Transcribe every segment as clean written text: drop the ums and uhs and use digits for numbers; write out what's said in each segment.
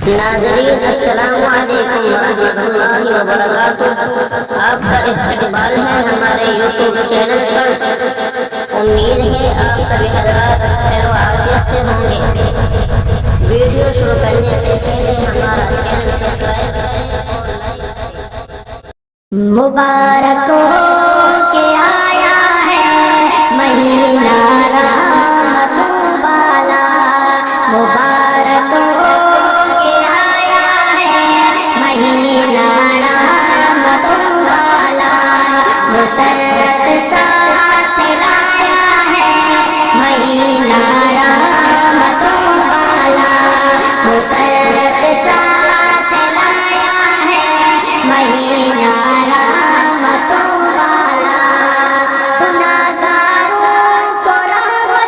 ناظرین السلام علیکم ورحمۃ اللہ وبرکاتہ۔ آپ کا استقبال ہے ہمارے یوٹیوب چینل پر۔ امید ہے آپ سبھی حضرات خیر و عافیت سے ہوں گے۔ ویڈیو شروع کرنے سے پہلے ہمارا چینل سبسکرائب کریں اور لائک کریں۔ مبارک ہو کے آیا ہے مہینہ رحمتوں والا، مبارک ہو کے آیا ہے مہینہ رحمتوں والا، مسرت ساتھ لایا ہے مہینہ رحمتوں والا، مسرت ساتھ لایا ہے مہینہ رحمتوں والا، گناہگاروں کو رحمت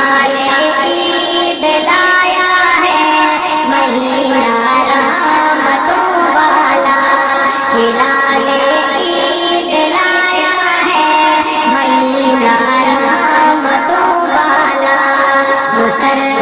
ہلال عید لایا ہے مہینہ رحمتوں والا، ہلال عید لایا ہے مہینہ رحمتوں والا، مسر